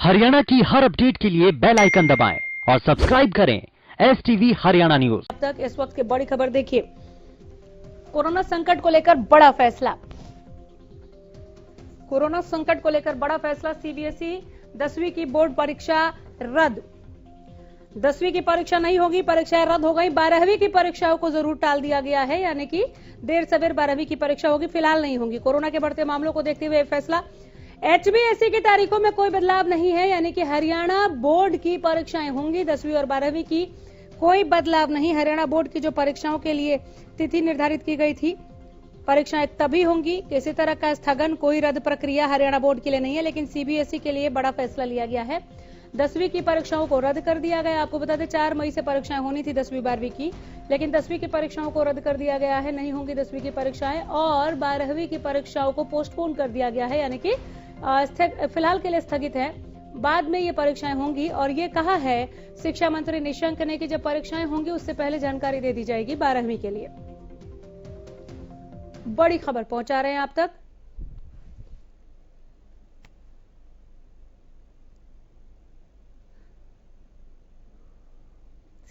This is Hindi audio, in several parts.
हरियाणा की हर अपडेट के लिए बेल आइकन दबाएं और सब्सक्राइब करें STV हरियाणा न्यूज। अब तक इस वक्त की बड़ी खबर देखिए। कोरोना संकट को लेकर बड़ा फैसला। कोरोना संकट को लेकर बड़ा फैसला। सीबीएसई 10वीं की बोर्ड परीक्षा रद्द। 10वीं की परीक्षा नहीं होगी, परीक्षाएं रद्द हो गई। 12वीं की परीक्षाओं को जरूर टाल दिया गया है, यानी कि देर सवेर 12वीं की परीक्षा होगी, फिलहाल नहीं होगी। कोरोना के बढ़ते मामलों को देखते हुए फैसला। HBSE की तारीखों में कोई बदलाव नहीं है, यानी कि हरियाणा बोर्ड की परीक्षाएं होंगी। 10वीं और 12वीं की कोई बदलाव नहीं। हरियाणा बोर्ड की जो परीक्षाओं के लिए तिथि निर्धारित की गई थी, परीक्षाएं तभी होंगी। किसी तरह का स्थगन, कोई रद्द प्रक्रिया हरियाणा बोर्ड के लिए नहीं है, लेकिन सीबीएसई के लिए बड़ा फैसला लिया गया है। 10वीं की परीक्षाओं को रद्द कर दिया गया। आपको बता दें 4 मई से परीक्षाएं होनी थी 10वीं 12वीं की, लेकिन 10वीं की परीक्षाओं को रद्द कर दिया गया है। नहीं होंगी 10वीं की परीक्षाएं, और 12वीं की परीक्षाओं को पोस्टपोन कर दिया गया है, यानी कि फिलहाल के लिए स्थगित है। बाद में ये परीक्षाएं होंगी, और ये कहा है शिक्षा मंत्री निशंक ने कि जब परीक्षाएं होंगी उससे पहले जानकारी दे दी जाएगी 12वीं के लिए। बड़ी खबर पहुंचा रहे हैं आप तक।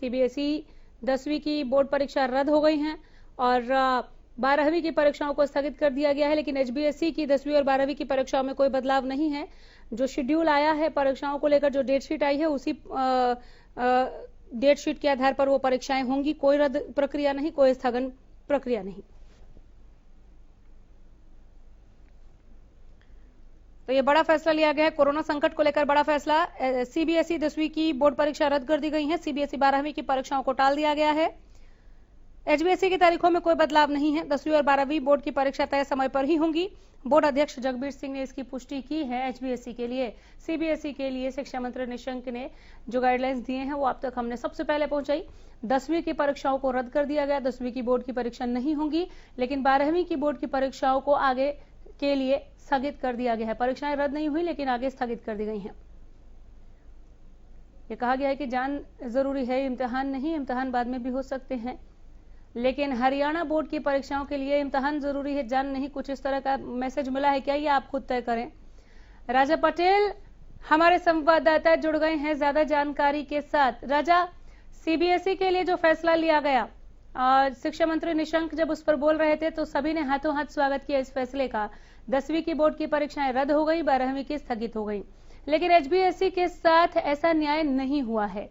सीबीएसई 10वीं की बोर्ड परीक्षा रद्द हो गई हैं और 12वीं की परीक्षाओं को स्थगित कर दिया गया है, लेकिन HBSE की 10वीं और 12वीं की परीक्षाओं में कोई बदलाव नहीं है। जो शेड्यूल आया है परीक्षाओं को लेकर, जो डेट शीट आई है, उसी डेट शीट के आधार पर वो परीक्षाएं होंगी। कोई रद्द प्रक्रिया नहीं, कोई स्थगन प्रक्रिया नहीं। तो ये बड़ा फैसला लिया गया है। कोरोना संकट को लेकर बड़ा फैसला। सीबीएसई 10वीं की बोर्ड परीक्षा रद्द कर दी गई है। सीबीएसई 12वीं की परीक्षाओं को टाल दिया गया है। HBSE की तारीखों में कोई बदलाव नहीं है। 10वीं और 12वीं बोर्ड की परीक्षा तय समय पर ही होंगी। बोर्ड अध्यक्ष जगबीर सिंह ने इसकी पुष्टि की है। HBSE के लिए, CBSE के लिए शिक्षा मंत्री निशंक ने जो गाइडलाइंस दिए हैं वो अब तक हमने सबसे पहले पहुंचाई। 10वीं की परीक्षाओं को रद्द कर दिया गया। 10वीं की बोर्ड की परीक्षा नहीं होंगी, लेकिन 12वीं की बोर्ड की परीक्षाओं को आगे के लिए स्थगित कर दिया गया है। परीक्षाएं रद्द नहीं हुई, लेकिन आगे स्थगित कर दी गई हैं। यह कहा गया है कि जान जरूरी है, इम्तिहान नहीं। इम्तिहान बाद में भी हो सकते हैं, लेकिन हरियाणा बोर्ड की परीक्षाओं के लिए इम्तिहान जरूरी है, जान नहीं। कुछ इस तरह का मैसेज मिला है क्या, ये आप खुद तय करें। राजा पटेल हमारे संवाददाता जुड़ गए हैं ज्यादा जानकारी के साथ। राजा, सीबीएसई के लिए जो फैसला लिया गया, शिक्षा मंत्री निशंक जब उस पर बोल रहे थे तो सभी ने हाथों हाथ स्वागत किया इस फैसले का। 10वीं की बोर्ड की परीक्षाएं रद्द हो गई, 12वीं की स्थगित हो गई, लेकिन HBSE के साथ ऐसा न्याय नहीं हुआ है।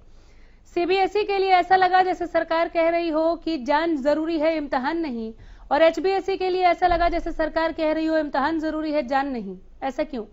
सीबीएसई के लिए ऐसा लगा जैसे सरकार कह रही हो कि जान जरूरी है, इम्तिहान नहीं, और HBSE के लिए ऐसा लगा जैसे सरकार कह रही हो इम्तिहान जरूरी है, जान नहीं। ऐसा क्यों?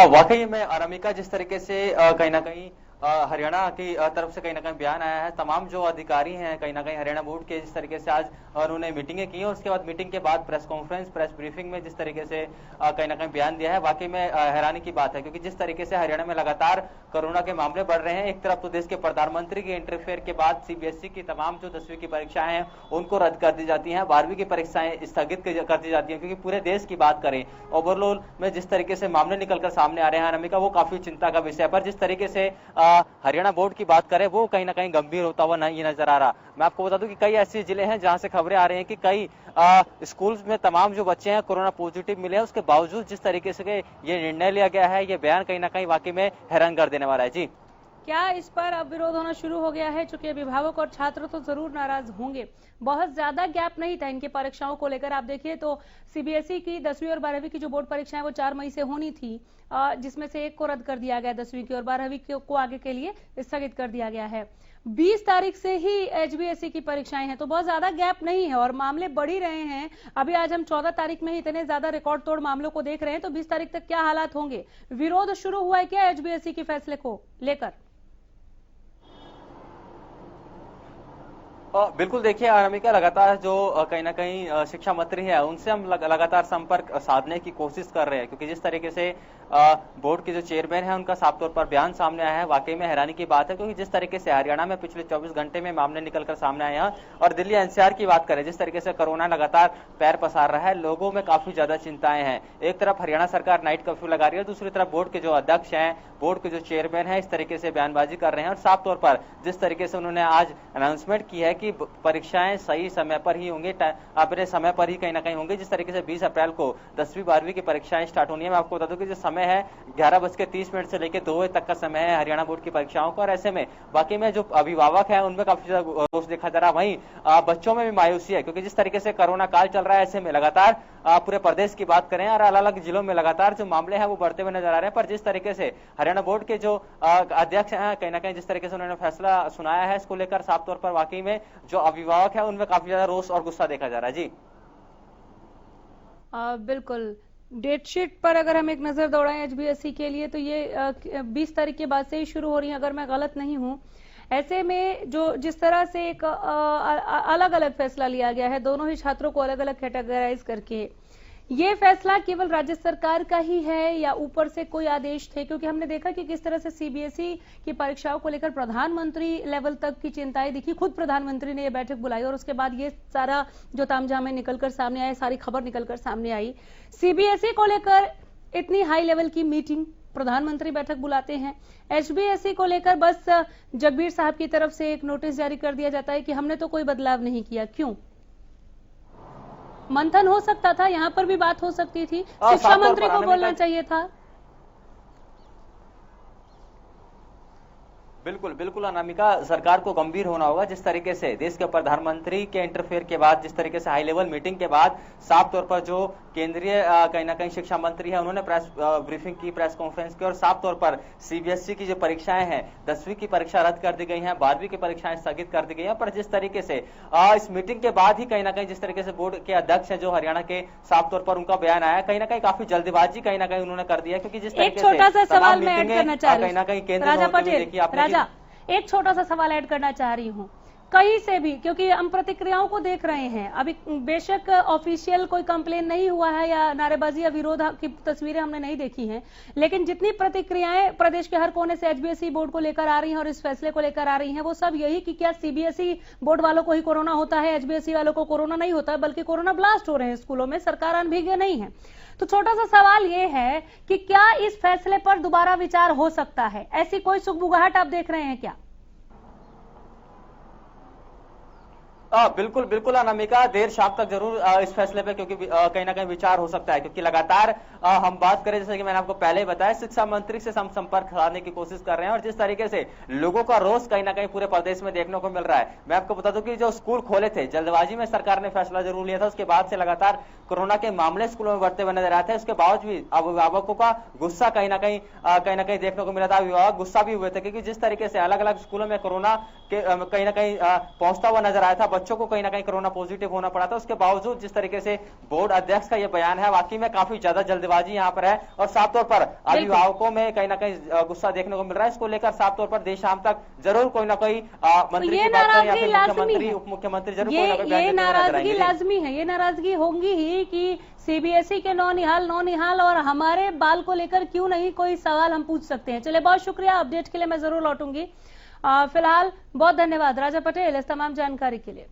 वाकई में अनामिका, जिस तरीके से कहीं ना कहीं हरियाणा की तरफ से कहीं ना कहीं बयान आया है, तमाम जो अधिकारी हैं कहीं ना कहीं हरियाणा बोर्ड के, जिस तरीके से आज उन्होंने मीटिंगें की और उसके बाद मीटिंग के बाद प्रेस कॉन्फ्रेंस, प्रेस ब्रीफिंग में जिस तरीके से कहीं ना कहीं बयान दिया है, वाकई में हैरानी की बात है। क्योंकि जिस तरीके से हरियाणा में लगातार कोरोना के मामले बढ़ रहे हैं, एक तरफ तो देश के प्रधानमंत्री के इंटरफेयर के बाद सीबीएसई की तमाम जो 10वीं की परीक्षाएं हैं उनको रद्द कर दी जाती है, 12वीं की परीक्षाएं स्थगित कर दी जाती है। क्योंकि पूरे देश की बात करें, ओवरऑल में जिस तरीके से मामले निकलकर सामने आ रहे हैं अनामिका, वो काफी चिंता का विषय है। पर जिस तरीके से हरियाणा बोर्ड की बात करें, वो कहीं ना कहीं गंभीर होता हुआ नहीं नजर आ रहा। मैं आपको बता दूं कि कई ऐसे जिले हैं जहां से खबरें आ रही हैं कि कई स्कूल्स में तमाम जो बच्चे हैं कोरोना पॉजिटिव मिले हैं, उसके बावजूद जिस तरीके से ये निर्णय लिया गया है, ये बयान कहीं ना कहीं वाकई में हैरान कर देने वाला है। जी, क्या इस पर अब विरोध होना शुरू हो गया है? चूंकि अभिभावक और छात्र तो जरूर नाराज होंगे। बहुत ज्यादा गैप नहीं था इनकी परीक्षाओं को लेकर। आप देखिए तो सीबीएसई की 10वीं और 12वीं की जो बोर्ड परीक्षाएं वो 4 मई से होनी थी, जिसमें से एक को रद्द कर दिया गया 10वीं की, और 12वीं को आगे के लिए स्थगित कर दिया गया है। 20 तारीख से ही HBSE की परीक्षाएं हैं, तो बहुत ज्यादा गैप नहीं है और मामले बढ़ ही रहे हैं। अभी आज हम 14 तारीख में ही इतने ज्यादा रिकॉर्ड तोड़ मामलों को देख रहे हैं, तो 20 तारीख तक क्या हालात होंगे? विरोध शुरू हुआ है क्या HBSE के फैसले को लेकर? बिल्कुल, देखिए अनामिका, लगातार जो कहीं ना कहीं शिक्षा मंत्री है उनसे हम लगातार संपर्क साधने की कोशिश कर रहे हैं। क्योंकि जिस तरीके से बोर्ड के जो चेयरमैन है उनका साफ तौर पर बयान सामने आया है, वाकई में हैरानी की बात है। क्योंकि जिस तरीके से हरियाणा में पिछले 24 घंटे में मामले निकलकर सामने आए हैं, और दिल्ली NCR की बात करें, जिस तरीके से कोरोना लगातार पैर पसार रहा है, लोगों में काफी ज्यादा चिंताएं हैं। एक तरफ हरियाणा सरकार नाइट कर्फ्यू लगा रही है, दूसरी तरफ बोर्ड के जो अध्यक्ष हैं, बोर्ड के जो चेयरमैन है, इस तरीके से बयानबाजी कर रहे हैं। और साफ तौर पर जिस तरीके से उन्होंने आज अनाउंसमेंट की है कि कि परीक्षाएं सही समय पर ही होंगी, अपने समय पर ही कहीं ना कहीं होंगी। जिस तरीके से 20 अप्रैल को 10वीं 12वीं की परीक्षाएं स्टार्ट होनी है। मैं आपको बता दूं कि जो समय है 11:30 से लेकर 2 बजे तक का समय है हरियाणा बोर्ड की परीक्षाओं का। और ऐसे में बाकी में जो अभिभावक है उनमें काफी ज्यादा रोष देखा जा रहा है। वहीं बच्चों में भी मायूसी है, क्योंकि जिस तरीके से कोरोना काल चल रहा है, ऐसे में लगातार पूरे प्रदेश की बात करें और अलग अलग जिलों में लगातार जो मामले हैं वो बढ़ते हुए नजर आ रहे हैं। पर जिस तरीके से हरियाणा बोर्ड के जो अध्यक्ष हैं, कहीं ना कहीं जिस तरीके से उन्होंने फैसला सुनाया है, इसको लेकर साफ तौर पर वाकई में जो अभिभावक है उनमें काफी ज्यादा रोष और गुस्सा देखा जा रहा है। जी बिल्कुल। डेट शीट पर अगर हम एक नजर दौड़ाएं एचबीएसई के लिए, तो ये 20 तारीख के बाद से ही शुरू हो रही है, अगर मैं गलत नहीं हूं। ऐसे में जो जिस तरह से एक अलग अलग फैसला लिया गया है, दोनों ही छात्रों को अलग अलग कैटेगराइज करके, ये फैसला केवल राज्य सरकार का ही है या ऊपर से कोई आदेश थे? क्योंकि हमने देखा कि किस तरह से सीबीएसई की परीक्षाओं को लेकर प्रधानमंत्री लेवल तक की चिंताएं दिखी। खुद प्रधानमंत्री ने यह बैठक बुलाई और उसके बाद ये सारा जो तामझाम निकलकर सामने आया, सारी खबर निकलकर सामने आई। सीबीएसई को लेकर इतनी हाई लेवल की मीटिंग, प्रधानमंत्री बैठक बुलाते हैं। एचबीएसई को लेकर बस जगबीर साहब की तरफ से एक नोटिस जारी कर दिया जाता है कि हमने तो कोई बदलाव नहीं किया। क्यों? मंथन हो सकता था, यहां पर भी बात हो सकती थी, शिक्षा मंत्री को बोलना चाहिए था। बिल्कुल बिल्कुल अनामिका, सरकार को गंभीर होना होगा। जिस तरीके से देश के प्रधानमंत्री के इंटरफेयर के बाद, जिस तरीके से हाई लेवल मीटिंग के बाद साफ तौर पर जो केंद्रीय कहीं ना कहीं शिक्षा मंत्री है उन्होंने प्रेस ब्रीफिंग की, प्रेस कॉन्फ्रेंस की और साफ तौर पर सीबीएसई की जो परीक्षाएं हैं, 10वीं की परीक्षा रद्द कर दी गई है, 12वीं की परीक्षाएं स्थगित कर दी गई है। पर जिस तरीके से इस मीटिंग के बाद ही कहीं ना कहीं जिस तरीके से बोर्ड के अध्यक्ष है जो हरियाणा के, साफ तौर पर उनका बयान आया, कहीं ना कहीं काफी जल्दबाजी कहीं ना कहीं उन्होंने कर दिया। क्योंकि जिस तरीके से छोटा सा सवाल मैं ऐड करना चाह रही हूं, कहीं ना कहीं केंद्र राजा पटेल, एक छोटा सा सवाल ऐड करना चाह रही हूं। कहीं से भी, क्योंकि हम प्रतिक्रियाओं को देख रहे हैं, अभी बेशक ऑफिशियल कोई कंप्लेन नहीं हुआ है या नारेबाजी या विरोध की तस्वीरें हमने नहीं देखी हैं, लेकिन जितनी प्रतिक्रियाएं प्रदेश के हर कोने से एचबीएसई बोर्ड को लेकर आ रही हैं और इस फैसले को लेकर आ रही हैं, वो सब यही कि क्या सीबीएसई बोर्ड वालों को ही कोरोना होता है, एचबीएसई वालों को कोरोना नहीं होता, बल्कि कोरोना ब्लास्ट हो रहे हैं स्कूलों में, सरकार अनभिज्ञ नहीं है। तो छोटा सा सवाल ये है कि क्या इस फैसले पर दोबारा विचार हो सकता है? ऐसी कोई सुगबुगाहट आप देख रहे हैं क्या? बिल्कुल बिल्कुल अनामिका, देर शाम तक जरूर इस फैसले पे क्योंकि कहीं ना कहीं विचार हो सकता है। क्योंकि लगातार हम बात करें, जैसे कि मैंने आपको पहले ही बताया, शिक्षा मंत्री से हम संपर्क कराने की कोशिश कर रहे हैं और जिस तरीके से लोगों का रोष कहीं ना कहीं पूरे प्रदेश में देखने को मिल रहा है। मैं आपको बता दूं कि जो स्कूल खोले थे, जल्दबाजी में सरकार ने फैसला जरूर लिया था, उसके बाद से लगातार कोरोना के मामले स्कूलों में बढ़ते हुए नजर आते हैं। उसके बावजूद भी अभिभावकों का गुस्सा कहीं ना कहीं देखने को मिला था। अभिभावक गुस्सा भी हुए थे क्योंकि जिस तरीके से अलग अलग स्कूलों में कोरोना के कहीं ना कहीं पहुंचता हुआ नजर आया था, बच्चों को कहीं ना कहीं कोरोना पॉजिटिव होना पड़ा था। उसके बावजूद जिस तरीके से बोर्ड अध्यक्ष का यह बयान है, वाकई में काफी ज्यादा जल्दबाजी यहां पर है और साफ तौर पर अभिभावकों में कहीं ना कहीं गुस्सा देखने को मिल रहा है। इसको लेकर साफ तौर पर देर शाम तक जरूर कोई ना कोई मंत्री की बात करें या फिर मुख्यमंत्री, उप मुख्यमंत्री जरूर कोई ना कोई ये नाराजगी लाजमी है, ये नाराजगी होंगी ही कि सीबीएसई के नौनिहाल और हमारे बाल को लेकर क्यों नहीं कोई सवाल हम पूछ सकते हैं। चलिए, बहुत शुक्रिया, अपडेट के लिए मैं जरूर लौटूंगी। फिलहाल बहुत धन्यवाद राजा पटेल इस तमाम जानकारी के लिए।